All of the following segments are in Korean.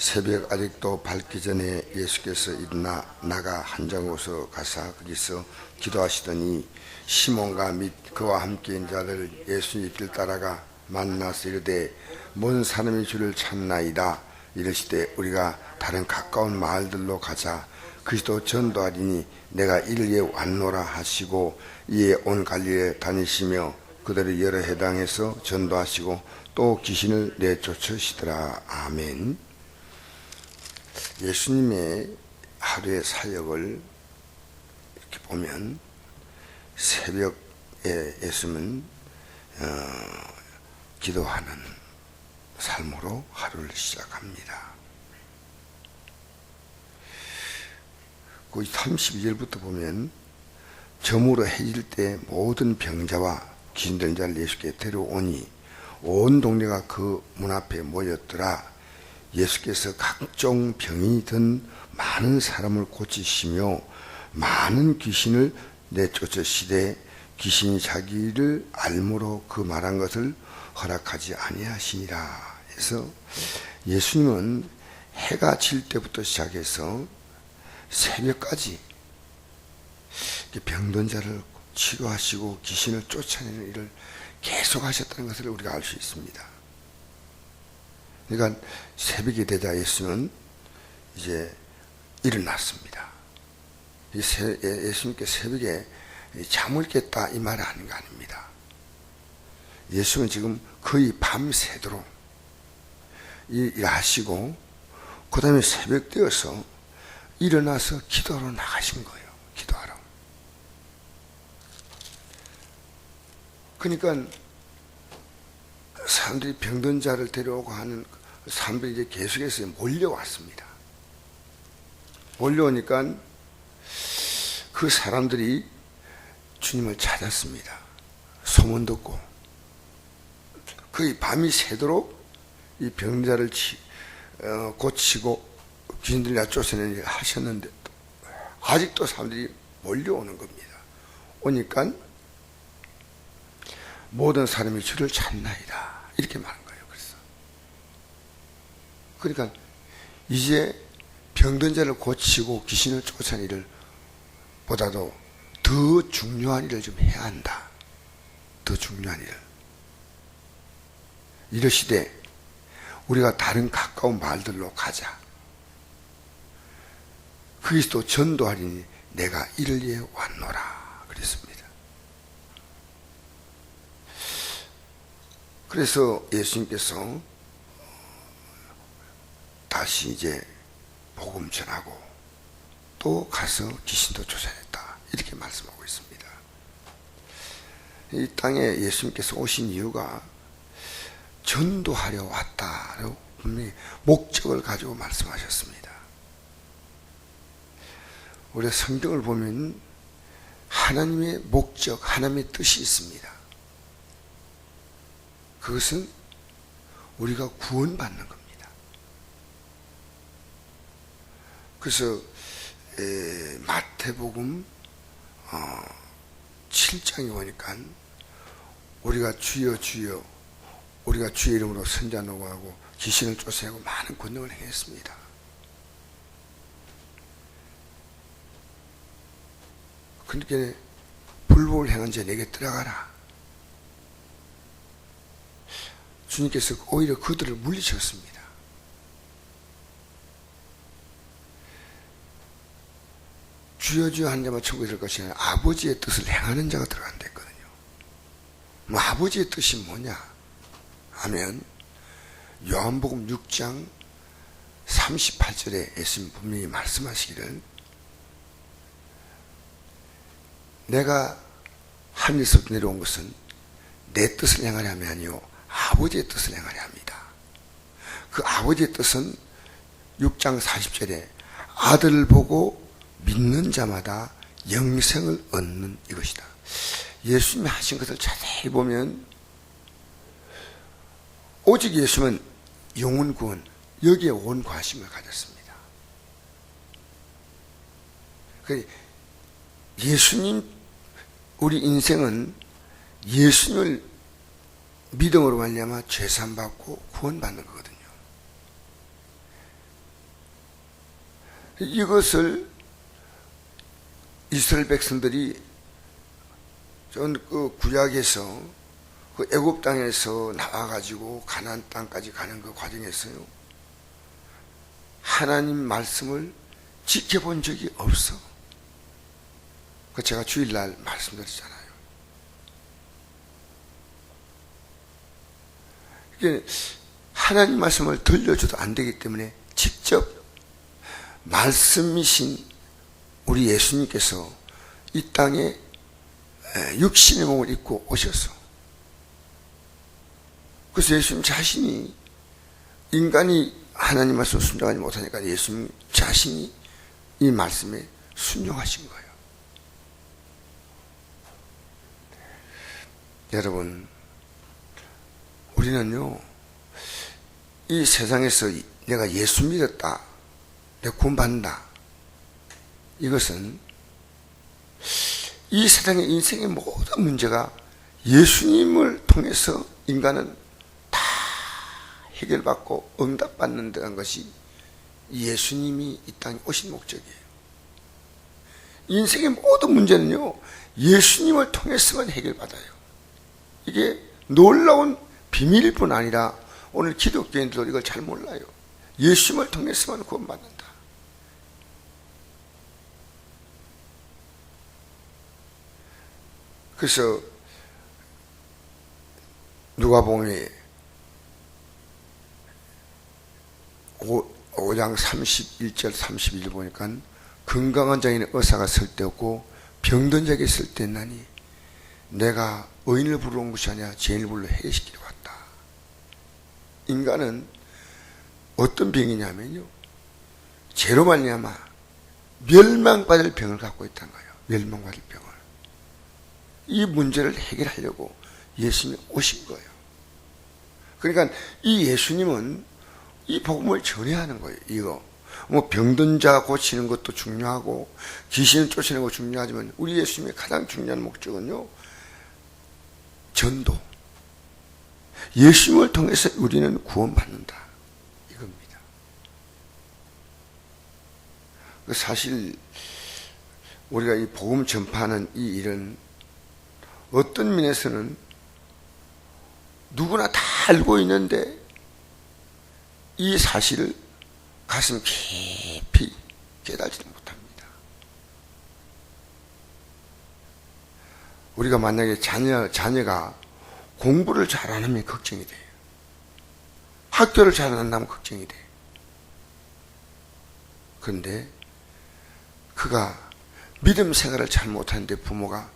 새벽 아직도 밝기 전에 예수께서 일어나 나가 한장 옷으로 가사 거기서 기도하시더니 시몬과 및 그와 함께 있는 자들 예수의 길 따라가 만나서 이르되 먼 사람이 주를 찾나이다. 이르시되 우리가 다른 가까운 마을들로 가자. 그리스도 전도하리니 내가 이를 위해 왔노라 하시고 이에 온 갈릴리에 다니시며 그들의 여러 해당에서 전도하시고 또 귀신을 내쫓으시더라. 아멘. 예수님의 하루의 사역을 이렇게 보면 새벽에 예수님은 기도하는 삶으로 하루를 시작합니다. 그 32절부터 보면 저물어 해질 때 모든 병자와 귀신된 자를 예수께 데려오니 온 동네가 그 문 앞에 모였더라. 예수께서 각종 병이 든 많은 사람을 고치시며 많은 귀신을 내쫓으시되 귀신이 자기를 알므로 그 말한 것을 허락하지 아니하시니라. 해서 예수님은 해가 질 때부터 시작해서 새벽까지 병든 자를 치료하시고 귀신을 쫓아내는 일을 계속 하셨다는 것을 우리가 알 수 있습니다. 그러니까 새벽이 되자 예수는 이제 일어났습니다. 예수님께 새벽에 잠을 깼다 이 말이 아닌 거 아닙니다. 예수는 지금 거의 밤새도록 일하시고 그 다음에 새벽 되어서 일어나서 기도하러 나가신 거예요. 기도하러. 그러니까 사람들이 병든 자를 데려오고 하는 사람들이 이제 계속해서 몰려왔습니다. 몰려오니까 그 사람들이 주님을 찾았습니다. 소문 듣고 거의 밤이 새도록 이 병자를 고치고 귀신들이 쫓아내는 일을 하셨는데 아직도 사람들이 몰려오는 겁니다. 오니까 모든 사람이 주를 찾나이다 이렇게 말한 거예요. 그러니까 이제 병든 자를 고치고 귀신을 쫓아내는 일을 보다도 더 중요한 일을 좀 해야 한다. 더 중요한 일을. 이러시되 우리가 다른 가까운 마을들로 가자. 그리스도 전도하리니 내가 이를 위해 왔노라 그랬습니다. 그래서 예수님께서 다시 이제 복음 전하고 또 가서 귀신도 쫓아냈다 이렇게 말씀하고 있습니다. 이 땅에 예수님께서 오신 이유가 전도하려 왔다라고 분명히 목적을 가지고 말씀하셨습니다. 우리 성경을 보면 하나님의 목적, 하나님의 뜻이 있습니다. 그것은 우리가 구원받는 겁니다. 그래서 마태복음 7장에 오니까 우리가 주여 주여 우리가 주의 이름으로 선자 노고하고 귀신을 쫓아내고 많은 권능을 행했습니다. 그러니까 불법을 행한 자 내게 들어가라. 주님께서 오히려 그들을 물리쳤습니다. 주여 주여 하는 자만 천국에 들어갈 것이 아니라 아버지의 뜻을 행하는 자가 들어간다 했거든요. 뭐 아버지의 뜻이 뭐냐 하면 요한복음 6장 38절에 예수님 분명히 말씀하시기를 내가 하늘에서 내려온 것은 내 뜻을 행하려 함이 아니요 아버지의 뜻을 행하려 합니다. 그 아버지의 뜻은 6장 40절에 아들을 보고 믿는 자마다 영생을 얻는 이것이다. 예수님이 하신 것을 자세히 보면 오직 예수님은 영혼 구원 여기에 온 관심을 가졌습니다. 예수님 우리 인생은 예수님을 믿음으로 말미암아 죄 사함 받고 구원받는 거거든요. 이것을 이스라엘 백성들이 그 구약에서 그 애굽 땅에서 나와가지고 가나안 땅까지 가는 그 과정에서요, 하나님 말씀을 지켜본 적이 없어. 그 제가 주일날 말씀드렸잖아요. 이게 하나님 말씀을 들려줘도 안 되기 때문에 직접 말씀이신 우리 예수님께서 이 땅에 육신의 몸을 입고 오셔서, 그래서 예수님 자신이, 인간이 하나님 말씀 순종하지 못하니까 예수님 자신이 이 말씀에 순종하신 거예요. 여러분, 우리는요, 이 세상에서 내가 예수 믿었다, 내가 구원받는다, 이것은 이 세상의 인생의 모든 문제가 예수님을 통해서 인간은 다 해결받고 응답받는다는 것이 예수님이 이 땅에 오신 목적이에요. 인생의 모든 문제는요, 예수님을 통해서만 해결받아요. 이게 놀라운 비밀일 뿐 아니라 오늘 기독교인들도 이걸 잘 몰라요. 예수님을 통해서만 구원받는다. 그래서 누가복음에 5장 31절 32절 보니까 건강한 자에는 의사가 설 데 없고 병든 자에게 설 데 있나니 내가 의인을 부르러 온 것이 아니라 죄인을 불러 해시키러 왔다. 인간은 어떤 병이냐면요, 죄로 말미암아 멸망받을 병을 갖고 있다는 거예요. 멸망받을 병을. 이 문제를 해결하려고 예수님이 오신 거예요. 그러니까 이 예수님은 이 복음을 전해야 하는 거예요. 이거 뭐 병든 자 고치는 것도 중요하고 귀신을 쫓아내는 것도 중요하지만 우리 예수님의 가장 중요한 목적은요, 전도. 예수님을 통해서 우리는 구원받는다, 이겁니다. 사실 우리가 이 복음 전파하는 이 일은 어떤 면에서는 누구나 다 알고 있는데 이 사실을 가슴 깊이 깨달지도 못합니다. 우리가 만약에 자녀가 공부를 잘 안 하면 걱정이 돼요. 학교를 잘 안 한다면 걱정이 돼요. 그런데 그가 믿음 생활을 잘 못하는데 부모가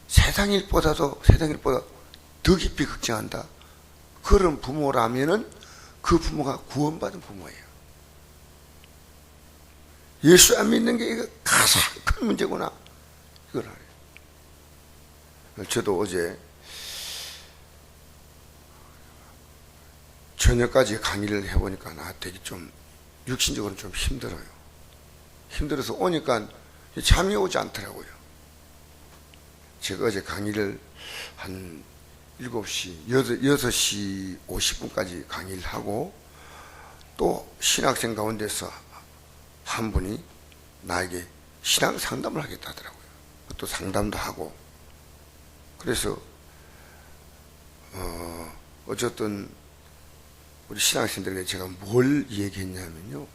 세상 일보다 더 깊이 걱정한다. 그런 부모라면은 그 부모가 구원받은 부모예요. 예수 안 믿는 게 이거 가장 큰 문제구나, 이걸 알아요. 저도 어제 저녁까지 강의를 해보니까 되게 좀 육신적으로 좀 힘들어요. 힘들어서 오니까 잠이 오지 않더라고요. 제가 어제 강의를 한 7시, 6시 50분까지 강의를 하고 또 신학생 가운데서 한 분이 나에게 신앙 상담을 하겠다 하더라고요. 또 상담도 하고. 그래서 어쨌든 우리 신학생들에게 제가 뭘 얘기했냐면요,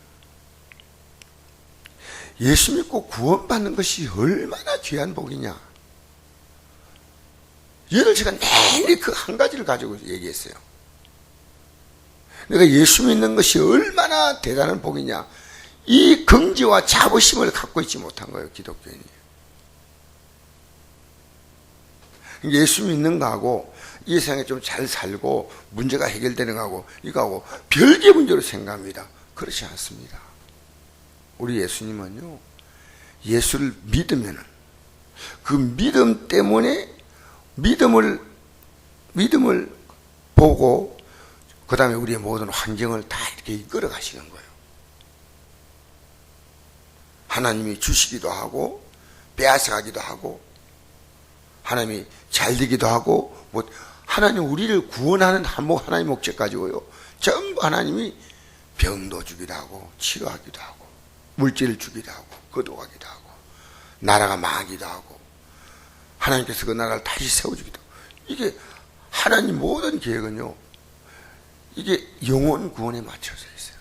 예수 믿고 구원받는 것이 얼마나 귀한 복이냐, 이를 제가 내내 그 한 가지를 가지고 얘기했어요. 내가 예수 믿는 것이 얼마나 대단한 복이냐, 이 긍지와 자부심을 갖고 있지 못한 거예요, 기독교인이. 예수 믿는 거하고 이 세상에 좀 잘 살고 문제가 해결되는 거하고 이거하고 별개 문제로 생각합니다. 그렇지 않습니다. 우리 예수님은요, 예수를 믿으면은 그 믿음 때문에 믿음을 보고 그 다음에 우리의 모든 환경을 다 이렇게 이끌어 가시는 거예요. 하나님이 주시기도 하고 빼앗아가기도 하고 하나님이 잘되기도 하고 뭐 하나님 우리를 구원하는 하나님의 목적 가지고요, 전부 하나님이 병도 주기도 하고 치료하기도 하고 물질을 주기도 하고 거둬가기도 하고 나라가 망하기도 하고 하나님께서 그 나라를 다시 세워주기도 하고. 이게 하나님 모든 계획은요, 이게 영혼 구원에 맞춰져 있어요.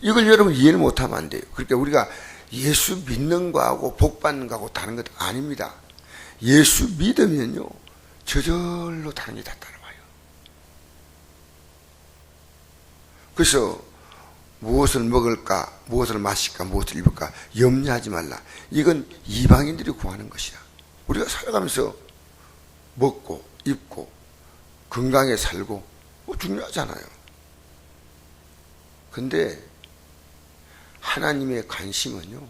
이걸 여러분 이해를 못하면 안 돼요. 그러니까 우리가 예수 믿는 거하고 복 받는 거하고 다른 것 아닙니다. 예수 믿으면요 저절로 다른 게 다 따라와요. 그래서 무엇을 먹을까, 무엇을 마실까, 무엇을 입을까 염려하지 말라. 이건 이방인들이 구하는 것이야. 우리가 살아가면서 먹고 입고 건강에 살고 중요하잖아요. 근데 하나님의 관심은요,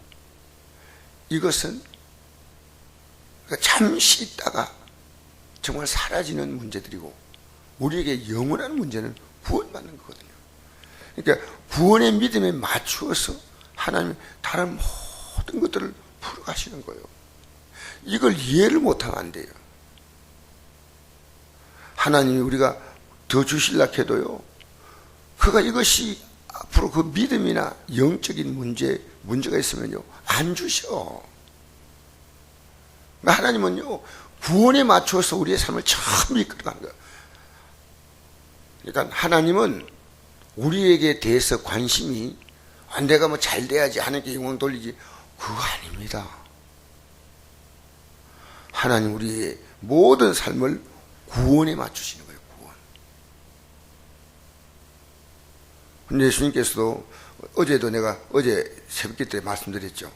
이것은 잠시 있다가 정말 사라지는 문제들이고 우리에게 영원한 문제는 구원받는 거거든요. 그러니까 구원의 믿음에 맞추어서 하나님이 다른 모든 것들을 풀어가시는 거예요. 이걸 이해를 못하면 안 돼요. 하나님이 우리가 더 주실라 해도요, 그가 이것이 앞으로 그 믿음이나 영적인 문제가 있으면요 안 주셔. 하나님은요 구원에 맞춰서 우리의 삶을 처음 이끌어가는 거예요. 그러니까 하나님은 우리에게 대해서 관심이 내가 뭐 잘 돼야지 하나님께 영광 돌리지, 그거 아닙니다. 하나님 우리의 모든 삶을 구원에 맞추시는 거예요. 구원. 근데 예수님께서도 어제 새벽기 때 말씀드렸죠.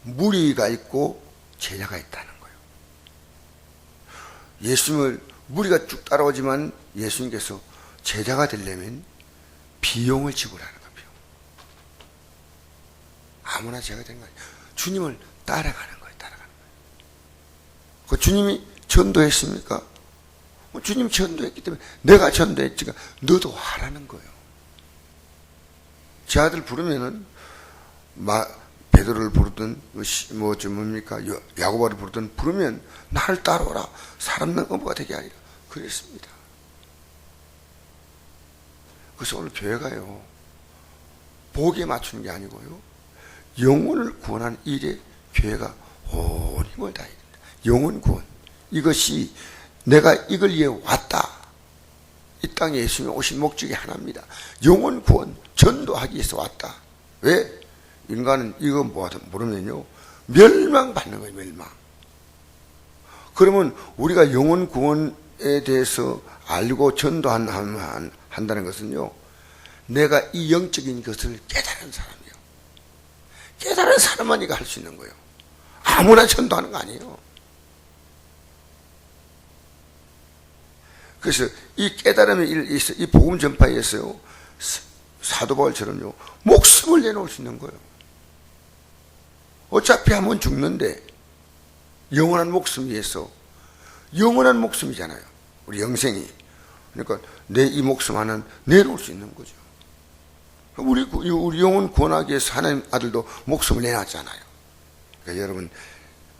무리가 있고 제자가 있다는 거예요. 예수님을 무리가 쭉 따라오지만 예수님께서 제자가 되려면 비용을 지불하는 거예요. 비용. 아무나 제가 된 거 아니에요. 주님을 따라가는 거예요. 따라가는 거예요. 그 주님이 전도했습니까? 주님 전도했기 때문에 내가 전도했지가 너도 하라는 거예요. 제 아들 부르면은 베드로를 부르든 뭡니까 야고보를 부르든 부르면 나를 따라오라, 사람 넘어가 되게 하리라 그랬습니다. 그래서 오늘 교회가요 복에 맞추는 게 아니고요 영혼을 구원하는 일에 교회가 온 힘을 다해야 됩니다. 영혼 구원, 이것이 내가 이걸 위해 왔다. 이 땅에 예수님이 오신 목적이 하나입니다. 영혼 구원, 전도하기 위해서 왔다. 왜? 인간은 이거 모르면요 멸망받는 거예요. 멸망. 그러면 우리가 영혼 구원에 대해서 알고 전도한다는 것은요 내가 이 영적인 것을 깨달은 사람이에요. 깨달은 사람만 이거 할 수 있는 거예요. 아무나 전도하는 거 아니에요. 그래서 이 깨달음의 이 복음 전파에서요 사도 바울처럼요 목숨을 내놓을 수 있는 거예요. 어차피 한번 죽는데 영원한 목숨 위해서, 영원한 목숨이잖아요 우리 영생이. 그러니까 내 이 목숨 하나는 내놓을 수 있는 거죠. 우리 영혼 구원하기 위해서 하나님 아들도 목숨을 내놨잖아요. 그러니까 여러분,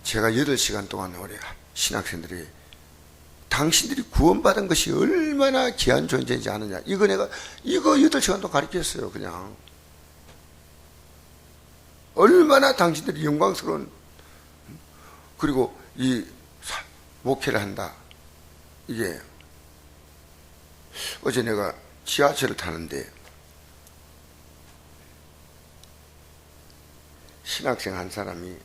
제가 8시간 동안 우리 신학생들이 당신들이 구원받은 것이 얼마나 귀한 존재인지 아느냐, 이거 8시간 동안 가르쳤어요. 그냥 얼마나 당신들이 영광스러운, 그리고 이 목회를 한다. 이게 어제 내가 지하철을 타는데 신학생 한 사람이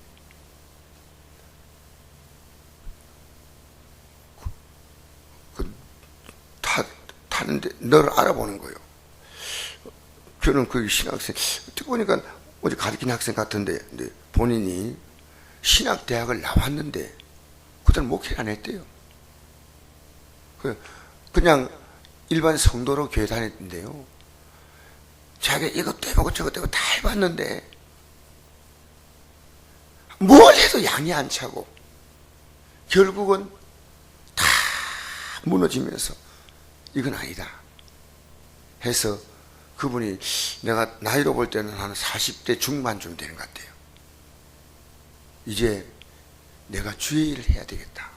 타는데 너를 알아보는 거예요. 저는 그 신학생 어떻게 보니까 어제 가르치는 학생 같은데, 근데 본인이 신학대학을 나왔는데 그때는 목회를 안 했대요. 그냥 일반 성도로 교회 다녔는데요 자기가 이것도 해보고 저것도 해보고 다 해봤는데 뭘 해도 양이 안 차고 결국은 다 무너지면서 이건 아니다 해서, 그분이 내가 나이로 볼 때는 한 40대 중반쯤 되는 것 같아요. 이제 내가 주의 일을 해야 되겠다.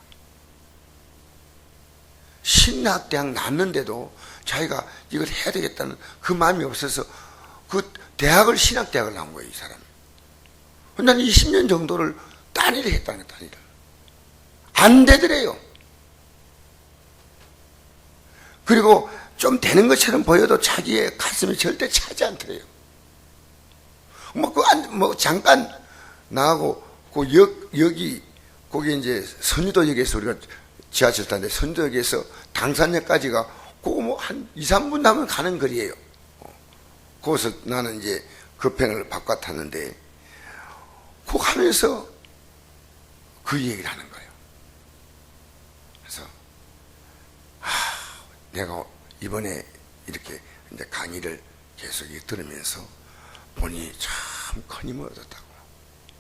신학대학 났는데도 자기가 이걸 해야 되겠다는 그 마음이 없어서 그 대학을 신학대학을 나온 거예요, 이 사람이. 난 20년 정도를 단일을 했다는 거예요, 단일을. 안 되더래요. 그리고 좀 되는 것처럼 보여도 자기의 가슴이 절대 차지 않더래요. 잠깐 나가고, 여기, 거기 이제 선유도역에서 우리가 지하철 타는데 선유도역에서 당산역까지가 그거 한 2, 3분 나면 가는 거리예요. 거기서 나는 이제 급행을 바꿔 탔는데, 그거 하면서 그 얘기를 하는 거예요. 그래서, 내가 이번에 이렇게 이제 강의를 계속 들으면서 보니 참 큰 힘을 얻었다고.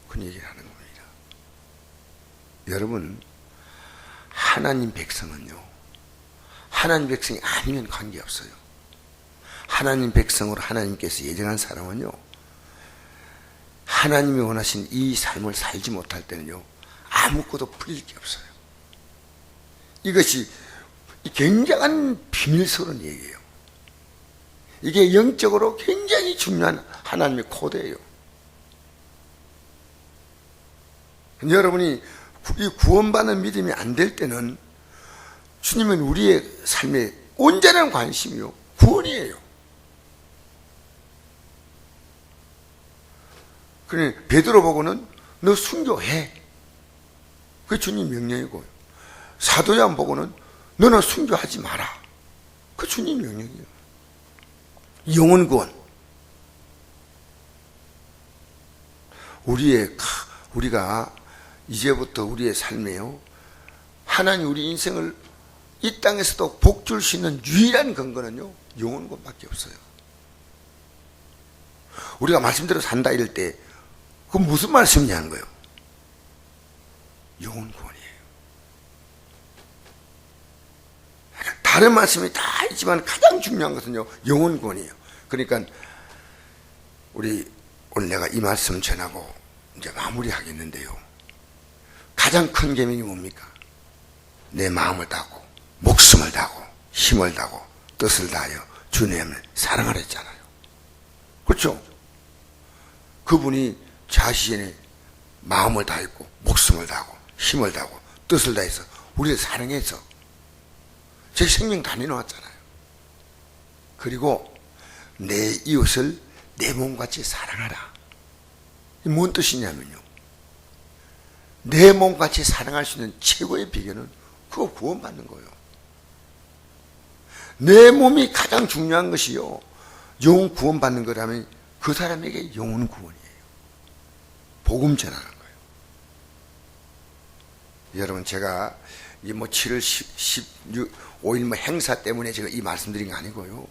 그 얘기를 하는 겁니다. 여러분, 하나님 백성은요, 하나님 백성이 아니면 관계없어요. 하나님 백성으로 하나님께서 예정한 사람은요, 하나님이 원하신 이 삶을 살지 못할 때는요, 아무것도 풀릴 게 없어요. 이것이 굉장한 비밀스러운 얘기예요. 이게 영적으로 굉장히 중요한 하나님의 코드예요. 여러분이 이 구원받는 믿음이 안 될 때는 주님은 우리의 삶에 온전한 관심이요, 구원이에요. 그래, 베드로 보고는 너 순교해. 그게 주님 명령이고, 사도양 보고는 너는 순교하지 마라. 그 주님 명령이에요. 영혼 구원. 우리가 이제부터 우리의 삶에요, 하나님 우리 인생을 이 땅에서도 복 줄 수 있는 유일한 근거는요, 영혼 구원밖에 없어요. 우리가 말씀대로 산다 이럴 때 그건 무슨 말씀이냐는 거예요. 영혼 구원이에요. 다른 말씀이 다 있지만 가장 중요한 것은요, 영혼 구원이에요. 그러니까 우리 오늘 내가 이 말씀 전하고 이제 마무리하겠는데요, 가장 큰 계명이 뭡니까? 내 마음을 다하고 목숨을 다하고 힘을 다하고 뜻을 다하여 주님을 사랑하라 했잖아요. 그렇죠? 그분이 자신의 마음을 다했고 목숨을 다하고 힘을 다하고 뜻을 다해서 우리를 사랑해서 제 생명 다 내놓았잖아요. 그리고 내 이웃을 내 몸같이 사랑하라. 이게 뭔 뜻이냐면요, 내 몸같이 사랑할 수 있는 최고의 비결은 그거 구원받는 거예요. 내 몸이 가장 중요한 것이요, 영혼 구원받는 거라면 그 사람에게 영혼 구원이에요. 복음 전하는 거예요. 여러분, 제가 이 7월 5일 행사 때문에 제가 이 말씀드린 거 아니고요,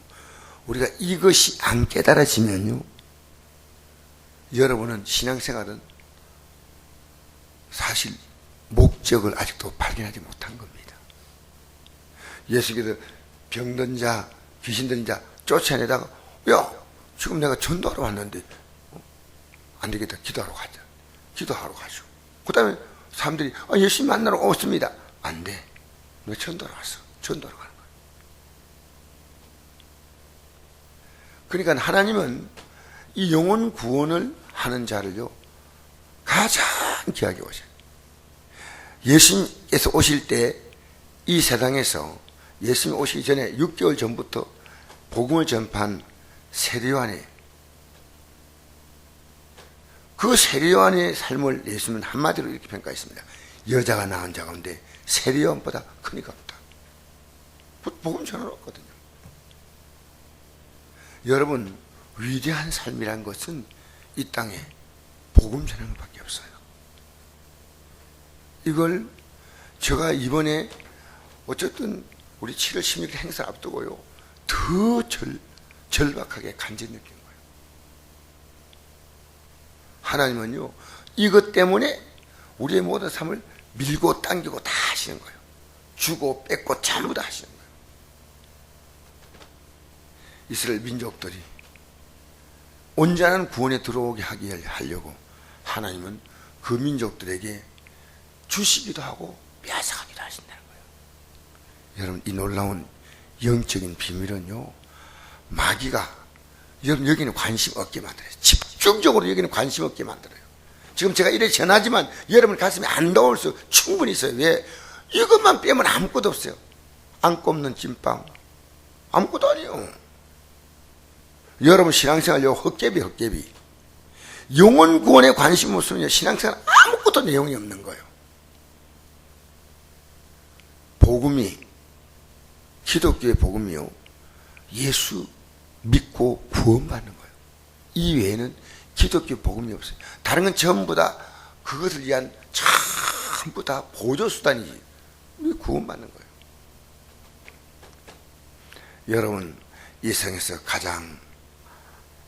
우리가 이것이 안 깨달아지면요, 여러분은 신앙생활은 사실 목적을 아직도 발견하지 못한 겁니다. 예수께서 병든 자, 귀신 들린 자 쫓아내다가, 야, 지금 내가 전도하러 왔는데 안 되겠다, 기도하러 가자. 기도하러 가죠. 그 다음에 사람들이 예수님 만나러 오습니다. 안 돼, 너 전도하러 왔어. 전도하러 가는 거야. 그러니까 하나님은 이 영혼 구원을 하는 자를요, 가장 귀하게 오셔요. 예수님께서 오실 때 이 세상에서 예수님 오시기 전에 6개월 전부터 복음을 전파한 세례요한의 그 세례요한의 삶을 예수님은 한마디로 이렇게 평가했습니다. 여자가 낳은 자 가운데 세례요한보다 큰 이가 없다. 복음 전하러 왔거든요. 여러분, 위대한 삶이란 것은 이 땅에 복음 전하는 것밖에 없어요. 이걸 제가 이번에 어쨌든 우리 7월 16일 행사 앞두고요, 더 절박하게 간절히 느낀 거예요. 하나님은요, 이것 때문에 우리의 모든 삶을 밀고 당기고 다 하시는 거예요. 주고 뺏고 전부 다 하시는 거예요. 이스라엘 민족들이 온전한 구원에 들어오게 하려고 하나님은 그 민족들에게 주시기도 하고 빼앗아가기도 하신다는 거예요. 여러분, 이 놀라운 영적인 비밀은요, 마귀가 여러분 여기는 관심 없게 만들어요. 집중적으로 여기는 관심 없게 만들어요. 지금 제가 이래 전하지만 여러분 가슴에 안 넣을 수 충분히 있어요. 왜? 이것만 빼면 아무것도 없어요. 안 꼽는 찐빵 아무것도 아니에요. 여러분 신앙생활 요 헛개비 영혼 구원에 관심 없으면 신앙생활 아무것도 내용이 없는 거예요. 복음이 기독교의 복음이요 예수 믿고 구원받는 거예요. 이 외에는 기독교 복음이 없어요. 다른 건 전부 다 그것을 위한 전부 다 보조수단이지. 구원받는 거예요. 여러분 이 세상에서 가장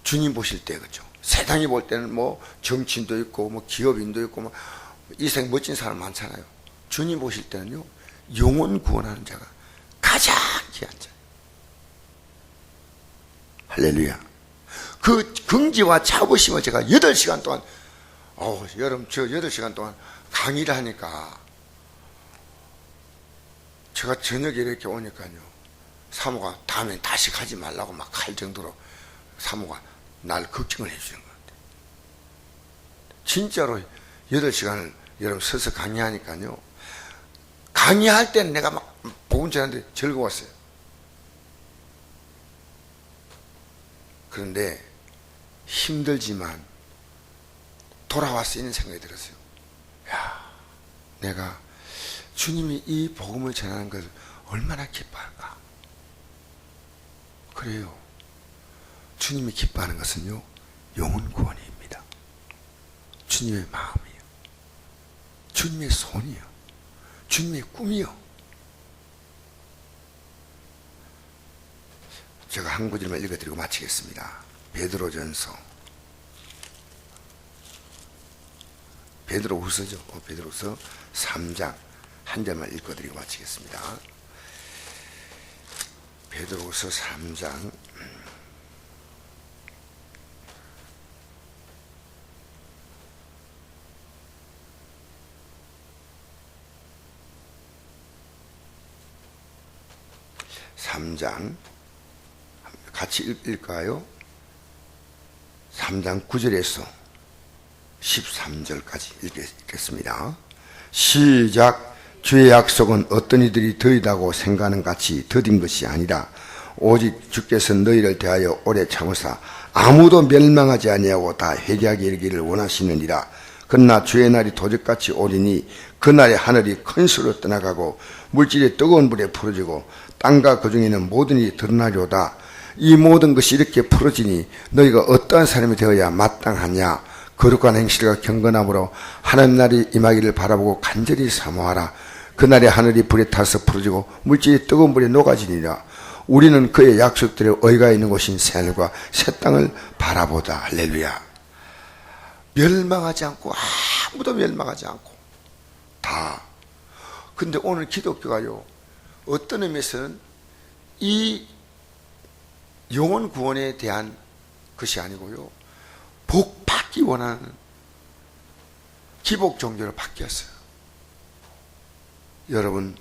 주님 보실 때 그렇죠. 세상이 볼 때는 뭐 정치인도 있고 뭐 기업인도 있고 뭐 이 세상 멋진 사람 많잖아요. 주님 보실 때는요 영혼 구원하는 자가 가장 귀한 자예요. 할렐루야. 그 긍지와 자부심을 제가 8시간 동안 여러분 저 8시간 동안 강의를 하니까 제가 저녁에 이렇게 오니까요 사모가 다음엔 다시 가지 말라고 막 할 정도로 사모가 날 걱정을 해주는 것 같아요. 진짜로 8시간을 여러분 서서 강의하니까요 강의할 때는 내가 막 복음 전하는데 즐거웠어요. 그런데 힘들지만 돌아와서 있는 생각이 들었어요. 야, 내가 주님이 이 복음을 전하는 것을 얼마나 기뻐할까. 그래요. 주님이 기뻐하는 것은요 영혼 구원입니다. 주님의 마음이요, 주님의 손이요, 주님의 꿈이요. 제가 한 구절만 읽어드리고 마치겠습니다. 베드로전서 베드로후서죠. 베드로후서 3장 한 절만 읽어드리고 마치겠습니다. 베드로후서 3장 3장 같이 읽을까요? 3장 9절에서 13절까지 읽겠습니다. 시작. 주의 약속은 어떤 이들이 더디다고 생각하는 같이 더딘 것이 아니라 오직 주께서 너희를 대하여 오래 참으사 아무도 멸망하지 아니하고 다 회개하게 이르기를 원하시느니라. 그러나 주의 날이 도적같이 오리니 그날에 하늘이 큰 소리로 떠나가고 물질이 뜨거운 불에 풀어지고 땅과 그 중에는 모든 일이 드러나려다. 이 모든 것이 이렇게 풀어지니 너희가 어떠한 사람이 되어야 마땅하냐. 거룩한 행실과 경건함으로 하나님 날이 임하기를 바라보고 간절히 사모하라. 그날에 하늘이 불에 타서 풀어지고 물질이 뜨거운 불에 녹아지니라. 우리는 그의 약속들에 의가 있는 곳인 새하늘과 새 땅을 바라보다. 할렐루야. 멸망하지 않고 아무도 멸망하지 않고 다. 근데 오늘 기독교가요 어떤 의미에서는 이 영혼 구원에 대한 것이 아니고요 복 받기 원하는 기복 종교로 바뀌었어요. 여러분이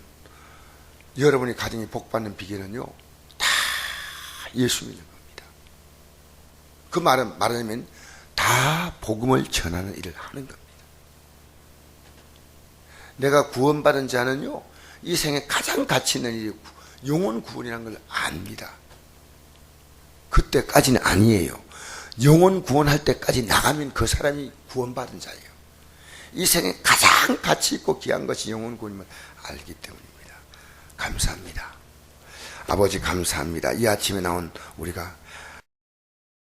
가정이 복 받는 비결은요 다 예수 믿는 겁니다. 그 말은 말하자면 다 복음을 전하는 일을 하는 겁니다. 내가 구원받은 자는요 이 생에 가장 가치 있는 일이 영혼 구원이라는 걸 압니다. 그때까지는 아니에요. 영혼 구원할 때까지 나가면 그 사람이 구원받은 자예요. 이 생에 가장 가치 있고 귀한 것이 영혼 구원임을 알기 때문입니다. 감사합니다. 아버지 감사합니다. 이 아침에 나온 우리가